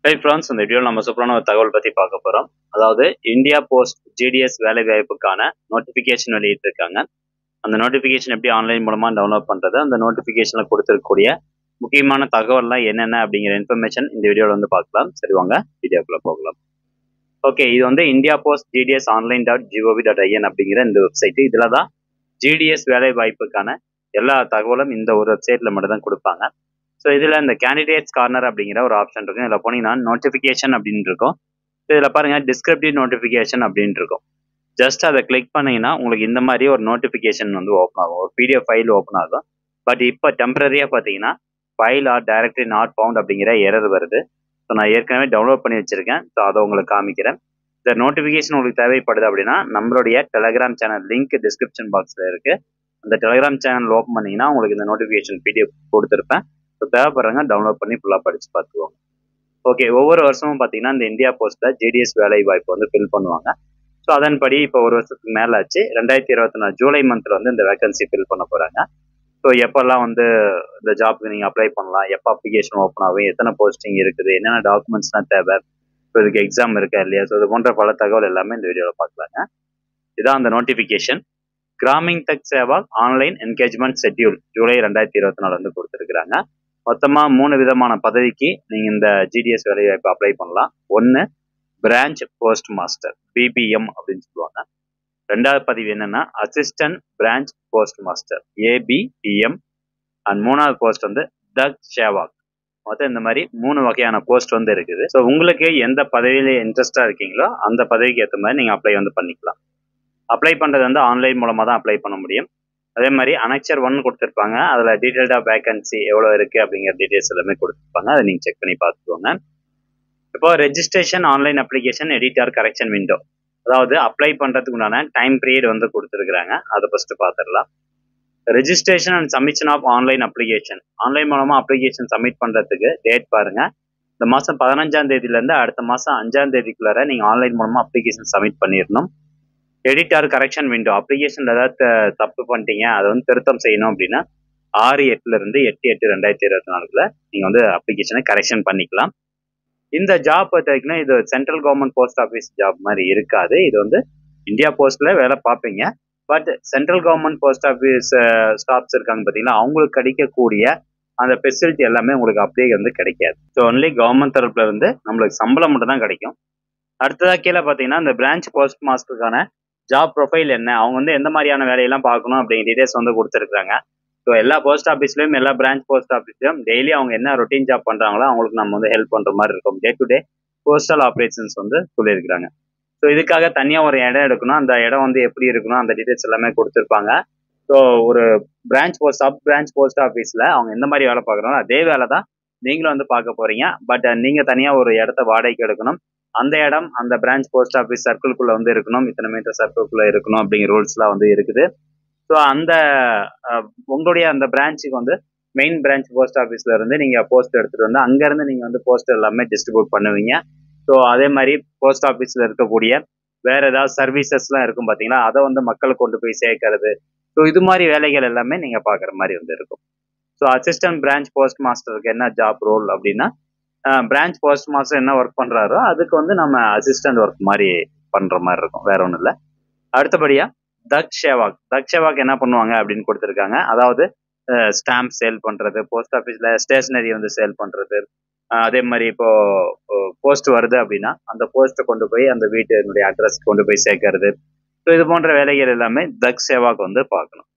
Hi friends, இந்த வீடியோவில் நம்ம சூப்பரான ஒரு தகவல் பற்றி பார்க்க போகிறோம். அதாவது இந்தியா போஸ்ட் ஜிடிஎஸ் வேலை வாய்ப்புக்கான நோட்டிஃபிகேஷன் வெளியிட்டிருக்காங்க. அந்த நோட்டிஃபிகேஷன் எப்படி ஆன்லைன் மூலமாக டவுன்லோட் பண்ணுறது, அந்த நோட்டிஃபிகேஷனில் கொடுத்துருக்கக்கூடிய முக்கியமான தகவல்லாம் என்னென்ன அப்படிங்கிற இன்ஃபர்மேஷன் இந்த வீடியோவில் வந்து பார்க்கலாம். சரி, வாங்க வீடியோக்குள்ளே போகலாம். ஓகே, இது வந்து இந்தியா போஸ்ட் ஜிடிஎஸ் online.gov.in அப்படிங்கிற இந்த வெப்சைட். இதில் தான் ஜிடிஎஸ் வேலை வாய்ப்புக்கான எல்லா தகவலும் இந்த ஒரு வெப்சைட்டில் மட்டும் தான் கொடுப்பாங்க. ஸோ இதில் இந்த கேண்டிடேட்ஸ் கார்னர் அப்படிங்கிற ஒரு ஆப்ஷன் இருக்கும். இதில் போனீங்கன்னா நோட்டிஃபிகேஷன் அப்படின்னு இருக்கும். ஸோ இதில் பாருங்கள் டிஸ்கிரிப்டிவ் நோட்டிஃபிகேஷன் அப்படின்னு இருக்கும். ஜஸ்ட் அதை கிளிக் பண்ணிங்கன்னா உங்களுக்கு இந்த மாதிரி ஒரு நோட்டிஃபிகேஷன் வந்து ஓப்பன் ஆகும், ஒரு பிடிஎஃப் ஃபைல் ஓப்பன் ஆகும். பட் இப்போ டெம்பரரியாக பார்த்தீங்கன்னா file R directly not found அப்படிங்கிற எரர் வருது. ஸோ நான் ஏற்கனவே டவுன்லோட் பண்ணி வச்சுருக்கேன். ஸோ அதை உங்களுக்கு காமிக்கிறேன். இந்த நோட்டிஃபிகேஷன் உங்களுக்கு தேவைப்படுது அப்படின்னா நம்மளுடைய டெலகிராம் சேனல் லிங்க் டிஸ்கிரிப்ஷன் பாக்ஸில் இருக்குது. அந்த டெலகிராம் சேனல் ஓப்பன் பண்ணிங்கன்னா உங்களுக்கு இந்த நோட்டிஃபிகேஷன் பிடிஎஃப் கொடுத்துருப்பேன். ஸோ தேவைப்படுறவங்க டவுன்லோட் பண்ணி ஃபுல்லாக படித்து பார்த்துக்குவாங்க. ஓகே, ஒவ்வொரு வருஷமும் பார்த்தீங்கன்னா இந்த இந்தியா போஸ்ட்டில் ஜிடிஎஸ் வேலை வாய்ப்பு வந்து ஃபில் பண்ணுவாங்க. ஸோ அதன்படி இப்போ ஒரு வருஷத்துக்கு மேலே ஆச்சு. 2024 ஜூலை மந்தில் வந்து இந்த வேகன்சி ஃபில் பண்ண போகிறாங்க. ஸோ எப்போல்லாம் வந்து இந்த ஜாப்புக்கு நீங்கள் அப்ளை பண்ணலாம், எப்போ அப்ளிகேஷன் ஓப்பன் ஆகும், எத்தனை போஸ்டிங் இருக்குது, என்னென்ன டாக்குமெண்ட்ஸ்லாம் தேவை, ஸோ இதுக்கு எக்ஸாம் இருக்கா இல்லையா, ஸோ இது போன்ற பல தகவல் எல்லாமே இந்த வீடியோவில் பார்க்கலாங்க. இதுதான் அந்த நோட்டிஃபிகேஷன். கிராமிங் தக் Sehwag online engagement schedule July 2024 வந்து கொடுத்துருக்குறாங்க. மொத்தமாக 3 விதமான பதவிக்கு நீங்கள் இந்த ஜிடிஎஸ் வேலைவாய்ப்பு அப்ளை பண்ணலாம். ஒன்று பிரான்ச் போஸ்ட் மாஸ்டர், பிபிஎம் அப்படின்னு சொல்லுவாங்க. ரெண்டாவது பதவி என்னன்னா assistant branch post master, ABPM. And மூணாவது போஸ்ட் வந்து தக் சேவாக். மொத்தம் இந்த மாதிரி 3 வகையான போஸ்ட் வந்து இருக்குது. ஸோ உங்களுக்கு எந்த பதவியில இன்ட்ரெஸ்டாக இருக்கீங்களோ அந்த பதவிக்கு ஏற்ற மாதிரி நீங்கள் அப்ளை வந்து பண்ணிக்கலாம். அப்ளை பண்ணுறது வந்து ஆன்லைன் மூலமாக தான் அப்ளை பண்ண முடியும். அதே மாதிரி அனெக்சர் 1 கொடுத்துருப்பாங்க. அதில் டீட்டெயில்டாக வேகன்சி எவ்வளோ இருக்குது அப்படிங்கிற டீட்டெயில்ஸ் எல்லாமே கொடுத்துருப்பாங்க. அதை நீங்கள் செக் பண்ணி பார்த்துக்கோங்க. இப்போ registration online application editor correction window, அதாவது அப்ளை பண்ணுறதுக்கு உண்டான டைம் பீரியட் வந்து கொடுத்துருக்குறாங்க. அதை ஃபஸ்ட்டு பார்த்துடலாம். Registration and submission of online application, online மூலமாக அப்ளிகேஷன் சப்மிட் பண்ணுறதுக்கு டேட் பாருங்கள். இந்த மாதம் 15ஆம் தேதியிலேருந்து அடுத்த மாதம் 5ஆம் தேதிக்குள்ளார நீங்கள் ஆன்லைன் மூலமாக அப்ளிகேஷன் சப்மிட் பண்ணிடணும். எடிட்டர் கரெக்ஷன் விண்டோ, அப்ளிகேஷன் ஏதாவது தப்பு பண்ணிட்டீங்க, அதை வந்து திருத்தம் செய்யணும் அப்படின்னா 6/8 8/2024 நீங்கள் வந்து அப்ளிகேஷனை கரெக்ஷன் பண்ணிக்கலாம். இந்த ஜாப் பொறுத்த வரைக்கும் இது central government post office job மாதிரி இருக்காது. இது வந்து இந்தியா போஸ்ட்டில் வேலை பார்ப்பீங்க. But central government post office staffs இருக்காங்க பார்த்தீங்கன்னா, அவங்களுக்கு கிடைக்கக்கூடிய அந்த ஃபெசிலிட்டி எல்லாமே உங்களுக்கு அப்படியே வந்து கிடைக்காது. ஸோ ஒன்லி கவர்மெண்ட் தரப்புல இருந்து நம்மளுக்கு சம்பளம் மட்டும் தான் கிடைக்கும். அடுத்ததாக கீழே பார்த்தீங்கன்னா இந்த பிரான்ச் போஸ்ட் மாஸ்டருக்கான ஜாப் ப்ரொஃபைல் என்ன, அவங்க வந்து எந்த மாதிரியான வேலையெல்லாம் பார்க்கணும் அப்படிங்கிற டீடைல்ஸ் வந்து கொடுத்துருக்காங்க. ஸோ எல்லா போஸ்ட் ஆஃபீஸ்லையும் எல்லா பிரான்ச் போஸ்ட் ஆஃபீஸ்லையும் டெய்லி அவங்க என்ன ரொட்டீன் ஜாப் பண்ணுறாங்களோ அவங்களுக்கு நம்ம வந்து ஹெல்ப் பண்ணுற மாதிரி இருக்கும். Day to day postal operations வந்து சொல்லியிருக்கிறாங்க. ஸோ இதுக்காக தனியாக ஒரு இடம் எடுக்கணும். அந்த இடம் வந்து எப்படி இருக்கணும் அந்த டீடைல்ஸ் எல்லாமே கொடுத்துருப்பாங்க. ஸோ ஒரு சப் பிரான்ச் போஸ்ட் ஆஃபீஸில் அவங்க எந்த மாதிரி வேலை பார்க்குறாங்களோ அதே வேலை தான் நீங்களும் வந்து பார்க்க போகிறீங்க. பட் நீங்கள் தனியாக ஒரு இடத்த வாடகைக்கு எடுக்கணும். அந்த இடம் அந்த பிரான்ச் போஸ்ட் ஆஃபீஸ் சர்க்கிள்குள்ளே வந்து இருக்கணும், இத்தனை மீட்டர் சர்க்கிள்குள்ளே இருக்கணும் அப்படிங்கிற ரூல்ஸ்லாம் வந்து இருக்குது. ஸோ அந்த உங்களுடைய அந்த பிரான்ச்சுக்கு வந்து மெயின் பிரான்ச் போஸ்ட் ஆஃபீஸில் இருந்து நீங்கள் போஸ்ட் எடுத்துகிட்டு வந்து அங்கேருந்து நீங்கள் வந்து போஸ்ட் எல்லாமே டிஸ்ட்ரிபியூட் பண்ணுவீங்க. ஸோ அதே மாதிரி போஸ்ட் ஆஃபீஸில் இருக்கக்கூடிய வேறு ஏதாவது சர்வீசஸ்லாம் இருக்கும் பார்த்தீங்களா, அதை வந்து மக்களுக்கு கொண்டு போய் சேர்க்கறது. ஸோ இது மாதிரி வேலைகள் எல்லாமே நீங்கள் பார்க்குற மாதிரி வந்து இருக்கும். ஸோ அசிஸ்டன்ட் பிரான்ச் போஸ்ட் மாஸ்டருக்கு என்ன ஜாப் ரோல் அப்படின்னா, பிரான்ச் போஸ்ட் மாஸ்டர் என்ன ஒர்க் பண்ணுறாரோ அதுக்கு வந்து நம்ம அசிஸ்டன்ட் ஒர்க் மாதிரி பண்ணுற மாதிரி இருக்கும், வேற ஒன்றும் இல்லை. அடுத்தபடியாக தக் சேவாக் என்ன பண்ணுவாங்க அப்படின்னு கொடுத்துருக்காங்க. அதாவது ஸ்டாம்ப் சேல் பண்ணுறது, போஸ்ட் ஆஃபீஸில் ஸ்டேஷ்னரி வந்து சேல் பண்ணுறது. அதே மாதிரி இப்போது போஸ்ட் வருது அப்படின்னா அந்த போஸ்ட்டை கொண்டு போய் அந்த வீட்டினுடைய அட்ரஸ்க்கு கொண்டு போய் சேர்க்கறது. ஸோ இது போன்ற வேலைகள் எல்லாமே தக் சேவாக் வந்து பார்க்கணும்.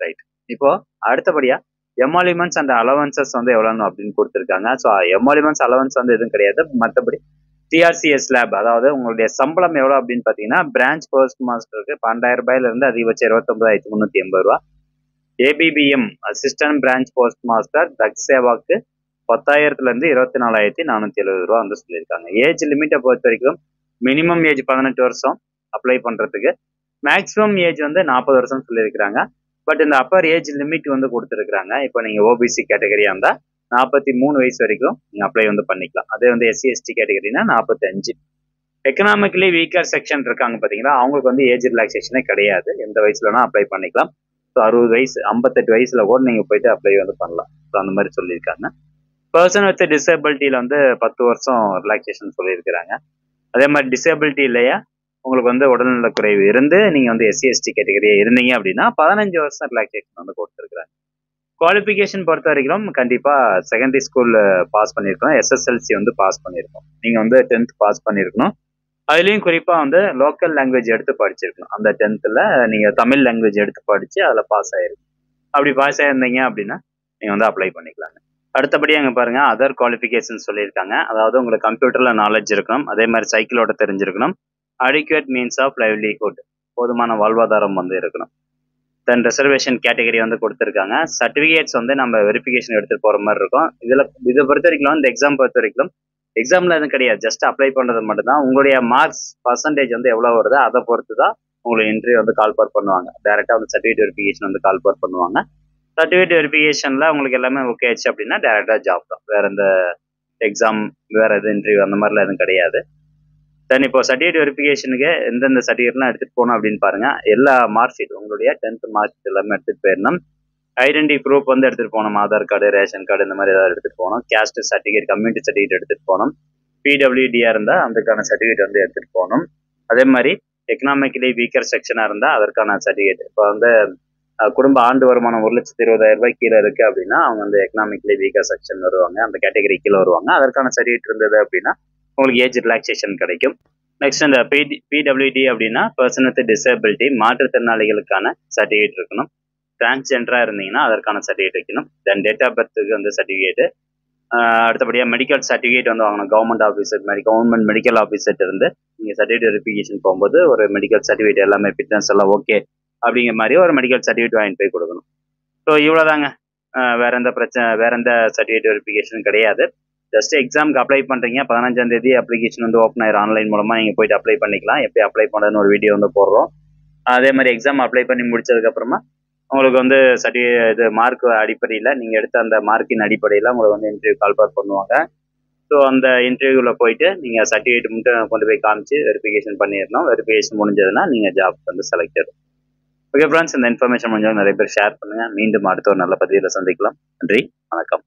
ரைட், இப்போது அடுத்தபடியாக எமாலிமெண்ட்ஸ் அண்ட் அலவன்சஸ் வந்து எவ்வளோன்னு அப்படின்னு கொடுத்துருக்காங்க. ஸோ எமாலிமெண்ட்ஸ் அலவன்ஸ் வந்து எதுவும் கிடையாது. மற்றபடி டிஆர்சிஎஸ் லேப், அதாவது உங்களுடைய சம்பளம் எவ்வளோ அப்படின்னு பார்த்தீங்கன்னா பிரான்ச் போஸ்ட் மாஸ்டருக்கு 12,000 ரூபாயிலிருந்து அதிகபட்சம் 29,380 ரூபா. ABPM assistant branch post master தக் சேவாக்கு 10,000 24,470 ரூபா வந்து சொல்லியிருக்காங்க. ஏஜ் லிமிட்டை பொறுத்த வரைக்கும் மினிமம் ஏஜ் 18 வருஷம் அப்ளை பண்ணுறதுக்கு, மேக்ஸிமம் ஏஜ் வந்து 40 வருஷம் சொல்லியிருக்கிறாங்க. பட் இந்த அப்பர் ஏஜ் லிமிட் வந்து கொடுத்துருக்குறாங்க. இப்போ நீங்கள் ஓபிசி கேட்டகரியாக இருந்தால் 43 வயசு வரைக்கும் நீங்கள் அப்ளை வந்து பண்ணிக்கலாம். அதே வந்து எஸ்சி எஸ்டி கேட்டகரினா 45. எக்கனாமிக்கலி வீக்கர் செக்ஷன் இருக்காங்க பார்த்தீங்களா, அவங்களுக்கு வந்து ஏஜ் ரிலாக்ஸேஷனே கிடையாது. எந்த வயசுலனா அப்ளை பண்ணிக்கலாம். ஸோ 60 வயசு 58 வயசுல கூட நீங்கள் போயிட்டு அப்ளை வந்து பண்ணலாம். ஸோ அந்த மாதிரி சொல்லியிருக்காங்க. பர்சன் வித் டிசபிலிட்டியில் வந்து 10 வருஷம் ரிலாக்ஸேஷன் சொல்லியிருக்கிறாங்க. அதே மாதிரி டிசபிலிட்டி இல்லையா உங்களுக்கு வந்து உடல்நல குறைவு இருந்து நீங்கள் வந்து எஸ்சி எஸ்டி கேட்டகரியாக இருந்தீங்க அப்படின்னா 15 வருஷம் ரிலாக்ஸேஷன் வந்து கொடுத்துருக்குறாங்க. குவாலிஃபிகேஷன் பொறுத்த வரைக்கும் கண்டிப்பாக செகண்டரி ஸ்கூல் பாஸ் பண்ணியிருக்கணும், எஸ்எஸ்எல்சி வந்து பாஸ் பண்ணியிருக்கணும், நீங்கள் வந்து 10th பாஸ் பண்ணியிருக்கணும். அதுலேயும் குறிப்பாக வந்து லோக்கல் லாங்குவேஜ் எடுத்து படிச்சிருக்கணும். அந்த 10th நீங்கள் தமிழ் லாங்குவேஜ் எடுத்து படித்து அதில் பாஸ் ஆகிருக்கும். அப்படி பாஸ் ஆகிருந்தீங்க அப்படின்னா நீங்கள் வந்து அப்ளை பண்ணிக்கலாங்க. அடுத்தபடி அங்கே பாருங்க அதர் குவாலிஃபிகேஷன் சொல்லியிருக்காங்க. அதாவது உங்களுக்கு கம்ப்யூட்டரில் நாலேஜ் இருக்கணும், அதே மாதிரி சைக்கிளோட தெரிஞ்சிருக்கணும், அடிக்குவேட் மீன்ஸ் ஆஃப் லைவ்லிஹுட் போதுமான வாழ்வாதாரம் வந்து இருக்கணும். தென் ரிசர்வேஷன் கேட்டகரி வந்து கொடுத்துருக்காங்க. சர்டிஃபிகேட்ஸ் வந்து நம்ம வெரிஃபிகேஷன் எடுத்துகிட்டு போகிற மாதிரி இருக்கும். இதை பொறுத்த வரைக்கும் இந்த எக்ஸாம் பொறுத்த வரைக்கும் எக்ஸாமில் எதுவும் கிடையாது, ஜஸ்ட் அப்ளை பண்ணுறது மட்டும்தான். உங்களுடைய மார்க்ஸ் பர்சன்டேஜ் வந்து எவ்வளோ வருதோ அதை பொறுத்து தான் உங்களுக்கு இன்டர்வியூ வந்து கால் பர் பண்ணுவாங்க. டேரெக்டாக வந்து சர்டிஃபிகேட் வெரிஃபிகேஷன் வந்து கால் பர் பண்ணுவாங்க. சர்டிஃபிகேட் வெரிஃபிகேஷனில் உங்களுக்கு எல்லாமே ஓகே ஆச்சு அப்படின்னா டேரெக்டாக ஜாப் தான். வேறு எந்த எக்ஸாம் வேறு எது இன்டர்வியூ அந்த மாதிரிலாம் எதுவும் கிடையாது. தென் இப்போ சர்டிஃபிகேட் வெரிஃபிகேஷனுக்கு எந்தெந்த சர்டிஃபிகேட்லாம் எடுத்துகிட்டு போகணும் அப்படின்னு பாருங்கள். எல்லா மார்க் ஷீட் உங்களுடைய 10th மார்க் ஷீட் எல்லாமே எடுத்துகிட்டு போயிடணும். ஐடென்டி ப்ரூஃப் வந்து எடுத்துகிட்டு போகணும், ஆதார் கார்டு, ரேஷன் கார்டு இந்த மாதிரி ஏதாவது எடுத்துகிட்டு போகணும். கேஸ்ட் சர்டிஃபிகேட், கம்யூனிட்டி சர்டிஃபிகேட் எடுத்துகிட்டு போகணும். பிடபிள்யூடியாக இருந்தால் அதுக்கான சர்டிஃபிகேட் வந்து எடுத்துகிட்டு போகணும். அதே மாதிரி எக்கனாமிக்கலி வீக்கர் செக்ஷனாக இருந்தால் அதற்கான சர்டிஃபிகேட். இப்போ வந்து குடும்ப ஆண்டு வருமானம் 1,20,000 கீழே இருக்குது அப்படின்னா அவங்க வந்து எக்கனாமிக்கலி வீக்கர் செக்ஷன் வருவாங்க, அந்த கேட்டகரி கீழே வருவாங்க. அதற்கான சர்டிஃபிகேட் இருந்தது அப்படின்னா உங்களுக்கு ஏஜ் ரிலாக்ஸேஷன் கிடைக்கும். நெக்ஸ்ட் இந்த பிடபிள்யூடி அப்படின்னா பர்சன் வித் டிசபிலிட்டி மாற்றுத்திறனாளிகளுக்கான சர்டிஃபிகேட் இருக்கணும். டிரான்ஸ்ஜெண்டராக இருந்தீங்கன்னா அதற்கான சர்டிஃபிகேட் வைக்கணும். தென் டேட் ஆஃப் பர்த்துக்கு வந்து சர்டிஃபிகேட்டு. அடுத்தபடியாக மெடிக்கல் சர்டிஃபிகேட் வந்து வாங்கணும். கவர்மெண்ட் மெடிக்கல் ஆஃபீஸர் இருந்து நீங்கள் சர்டிஃபிகேட் வெரிஃபிகேஷன் போகும்போது ஒரு மெடிக்கல் சர்டிஃபிகேட் எல்லாமே ஃபிட்னஸ் எல்லாம் ஓகே அப்படிங்கிற மாதிரி ஒரு மெடிக்கல் சர்டிஃபிகேட் வாங்கிட்டு போய் கொடுக்கணும். ஸோ இவ்வளோதாங்க. வேற எந்த சர்டிஃபிகேட் வெரிஃபிகேஷன் கிடையாது. ஜஸ்ட் எக்ஸாமுக்கு அப்ளை பண்ணுறீங்க, 15ஆம் தேதி அப்ளிகேஷன் வந்து ஓப்பன் ஆயிரும். ஆன்லைன் மூலமாக நீங்கள் போயிட்டு அப்ளை பண்ணிக்கலாம். எப்படி அப்ளை பண்ணுறதுன்னு ஒரு வீடியோ வந்து போடுறோம். அதே மாதிரி எக்ஸாம் அப்ளை பண்ணி முடிச்சதுக்கப்புறமா உங்களுக்கு வந்து இது மார்க் அடிப்படையில் நீங்கள் எடுத்த அந்த மார்க்கின் அடிப்படையில் உங்களுக்கு வந்து இன்டர்வியூ கால் பார் பண்ணுவாங்க. ஸோ அந்த இன்டர்வியூவில் போயிட்டு நீங்கள் சர்டிஃபிகேட் மட்டும் கொண்டு போய் காமிச்சு வெரிஃபிகேஷன் பண்ணிடணும். வெரிஃபிகேஷன் முடிஞ்சதுன்னா நீங்கள் ஜாப் வந்து செலக்ட் ஆகும். ஓகே ஃப்ரெண்ட்ஸ், இந்த இன்ஃபர்மேஷன் முடிஞ்சவங்க நிறைய பேர் ஷேர் பண்ணுங்கள். மீண்டும் அடுத்த ஒரு நல்ல பதிவில் சந்திக்கலாம். நன்றி, வணக்கம்.